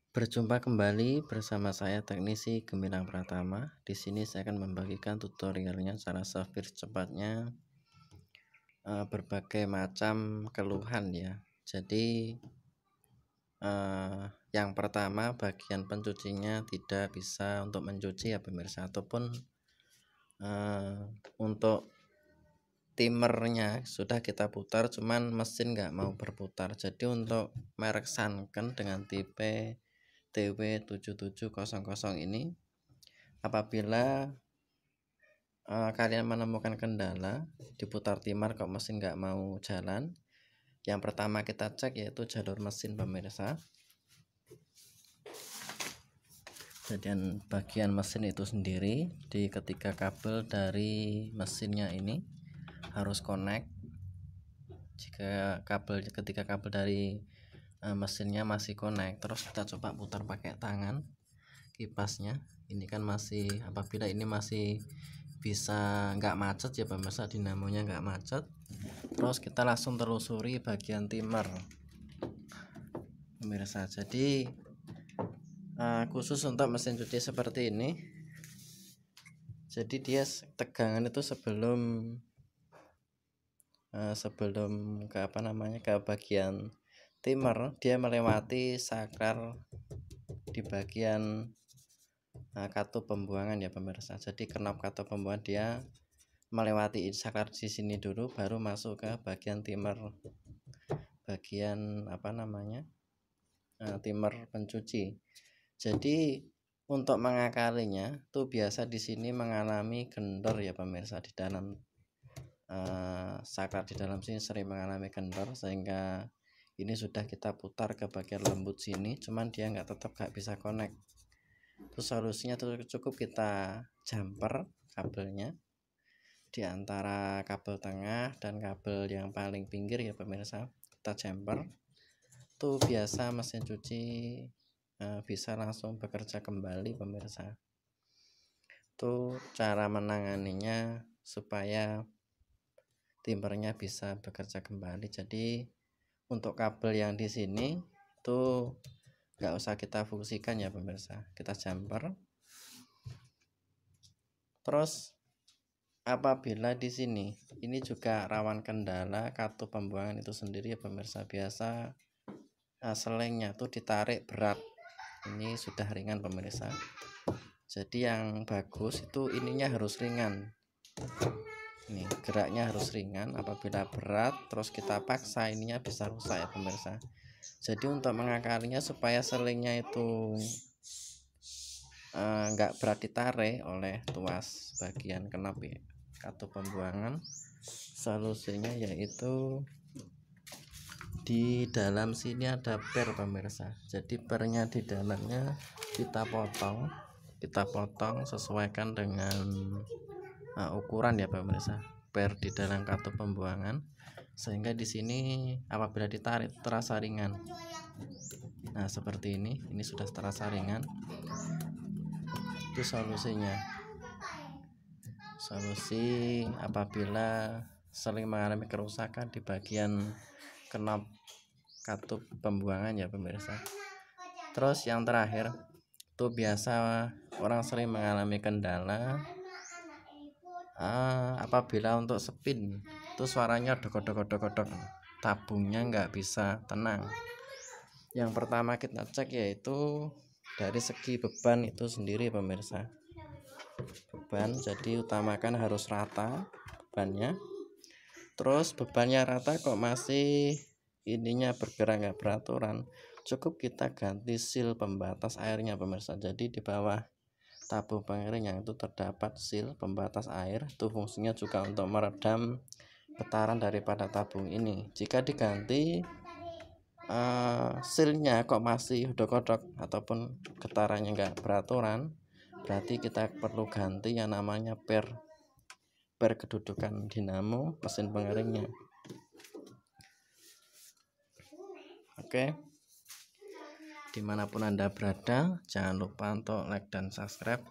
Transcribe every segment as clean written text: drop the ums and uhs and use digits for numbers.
Berjumpa kembali bersama saya Teknisi Gemilang Pratama. Di sini saya akan membagikan tutorialnya cara software cepatnya berbagai macam keluhan ya. Jadi yang pertama bagian pencucinya tidak bisa untuk mencuci ya pemirsa, ataupun untuk timernya sudah kita putar cuman mesin nggak mau berputar. Jadi untuk merek Sanken dengan tipe TW7700 ini, apabila kalian menemukan kendala diputar timer kok mesin nggak mau jalan, yang pertama kita cek yaitu jalur mesin pemirsa. Jadi bagian mesin itu sendiri, di ketika kabel dari mesinnya ini harus connect. Ketika kabel dari mesinnya masih connect, terus kita coba putar pakai tangan kipasnya. Ini kan masih, apabila ini masih bisa nggak macet ya pemirsa, dinamonya nggak macet, terus kita langsung telusuri bagian timer pemirsa. Jadi khusus untuk mesin cuci seperti ini, jadi dia tegangan itu sebelum ke bagian timer, dia melewati saklar di bagian katup pembuangan ya pemirsa. Jadi knop katup pembuangan dia melewati saklar di sini dulu, baru masuk ke bagian timer, bagian timer pencuci. Jadi untuk mengakalinya tuh biasa di sini mengalami kendor ya pemirsa, di dalam saklar di dalam sini sering mengalami kendor, sehingga ini sudah kita putar ke bagian lembut sini, cuman dia tetap nggak bisa connect. Terus solusinya tuh cukup kita jumper kabelnya di antara kabel tengah dan kabel yang paling pinggir ya pemirsa, kita jumper tuh biasa mesin cuci bisa langsung bekerja kembali pemirsa. Tuh cara menanganinya supaya timernya bisa bekerja kembali. Jadi untuk kabel yang di sini tuh nggak usah kita fungsikan ya pemirsa, kita jumper. Terus apabila di sini ini juga rawan kendala katup pembuangan itu sendiri ya pemirsa, biasa selengnya tuh ditarik berat, ini sudah ringan pemirsa. Jadi yang bagus itu ininya harus ringan, ini geraknya harus ringan. Apabila berat terus kita paksa, ininya bisa rusak ya pemirsa. Jadi untuk mengakalinya supaya selingnya itu nggak berat ditarik oleh tuas bagian knop ya, katup pembuangan, solusinya yaitu di dalam sini ada per pemirsa. Jadi pernya di dalamnya kita potong sesuaikan dengan ukuran ya pemirsa, per di dalam katup pembuangan, sehingga di sini apabila ditarik terasa ringan. Nah seperti ini sudah terasa ringan. Itu solusinya. Solusi apabila sering mengalami kerusakan di bagian knop katup pembuangan ya pemirsa. Terus yang terakhir tuh biasa orang sering mengalami kendala apabila untuk spin itu suaranya dok, tabungnya nggak bisa tenang. Yang pertama kita cek yaitu dari segi beban itu sendiri pemirsa. Beban, jadi utamakan harus rata bebannya. Terus bebannya rata kok masih ininya bergerak nggak beraturan, cukup kita ganti seal pembatas airnya pemirsa. Jadi di bawah tabung pengering yang itu terdapat seal pembatas air, itu fungsinya juga untuk meredam getaran daripada tabung ini. Jika diganti sealnya kok masih hodok-hodok ataupun getarannya nggak beraturan, berarti kita perlu ganti yang namanya per kedudukan dinamo mesin pengeringnya. Oke, dimanapun Anda berada, jangan lupa untuk like dan subscribe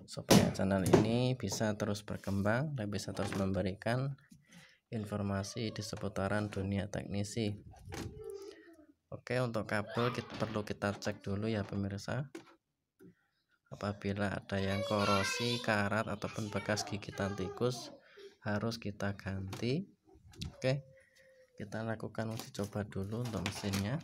supaya channel ini bisa terus berkembang dan bisa terus memberikan informasi di seputaran dunia teknisi. Oke, untuk kabel perlu kita cek dulu ya pemirsa. Apabila ada yang korosi, karat ataupun bekas gigitan tikus harus kita ganti. Oke, kita lakukan uji coba dulu untuk mesinnya.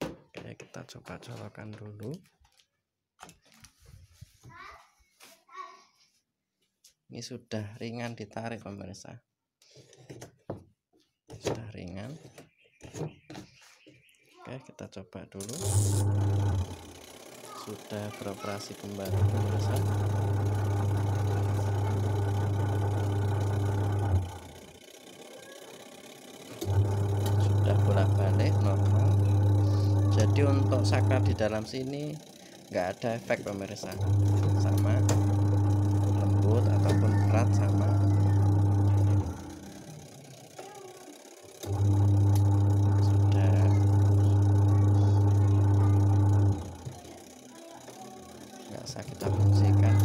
Oke, kita coba colokan dulu. Ini sudah ringan ditarik pemirsa, sudah ringan. Oke, kita coba dulu. Sudah beroperasi kembali pemirsa. Sudah bolak-balik normal. Jadi untuk saklar di dalam sini nggak ada efek pemirsa, sama lembut ataupun berat sama. Sudah nggak usah kita fungsikan.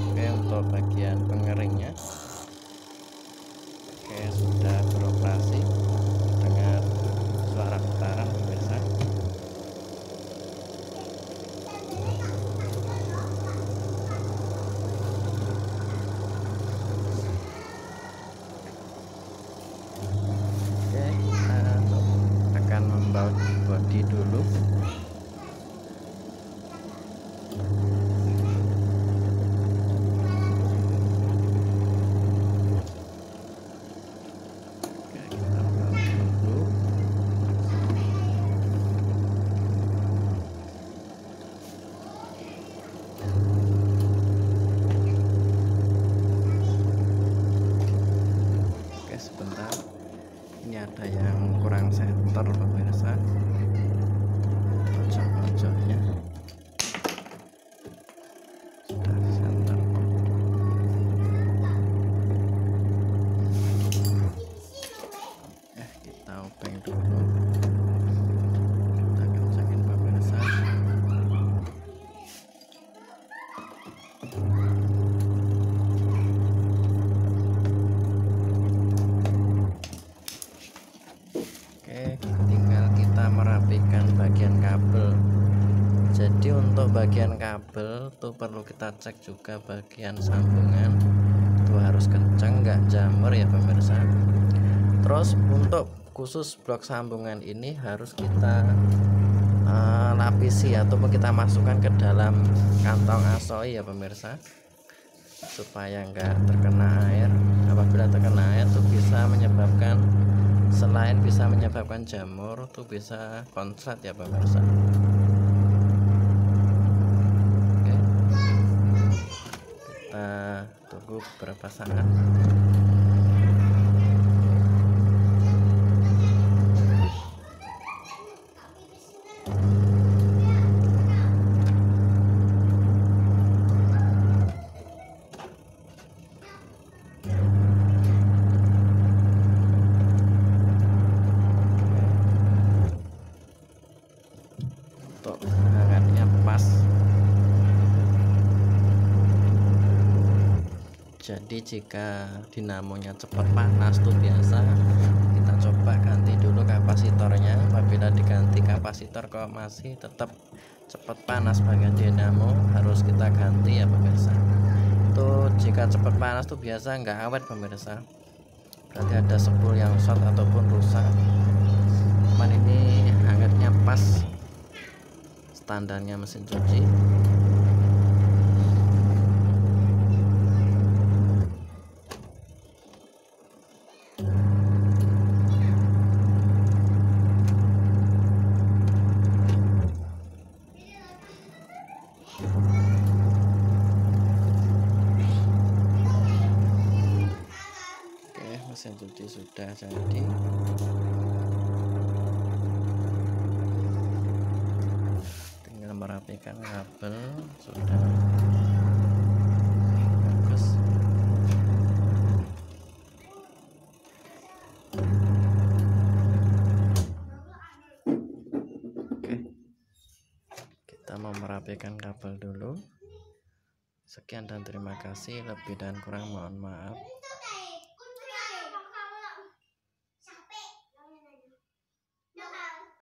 Oke, untuk bagian pengeringnya, oke, sudah beroperasi dengan suara putaran pemirsa. Oke, kita akan membaut bodi dulu. Sebentar, ini ada yang kurang center pemirsa, pojok-pojoknya sudah center. Kita obeng dulu, kita kencangin pemirsa. Tinggal kita merapikan bagian kabel. Jadi untuk bagian kabel tuh perlu kita cek juga bagian sambungan tuh harus kencang, nggak jamur ya pemirsa. Terus untuk khusus blok sambungan ini harus kita lapisi ataupun kita masukkan ke dalam kantong asoi ya pemirsa, supaya nggak terkena air. Apabila terkena air tuh bisa menyebabkan, selain bisa menyebabkan jamur tuh bisa konslet ya pemirsa. Oke, kita tunggu beberapa saat. Hangatnya pas. Jadi jika dinamonya cepat panas tuh biasa kita coba ganti dulu kapasitornya. Apabila diganti kapasitor kok masih tetap cepat panas bagian dinamo, harus kita ganti ya pemirsa. Tuh jika cepat panas tuh biasa nggak awet pemirsa, berarti ada spool yang short ataupun rusak. Cuman ini hangatnya pas standarnya mesin cuci. Oke, mesin cuci sudah jadi. Merapikan kabel sudah bagus. Oke, kita mau merapikan kabel dulu. Sekian dan terima kasih, lebih dan kurang mohon maaf.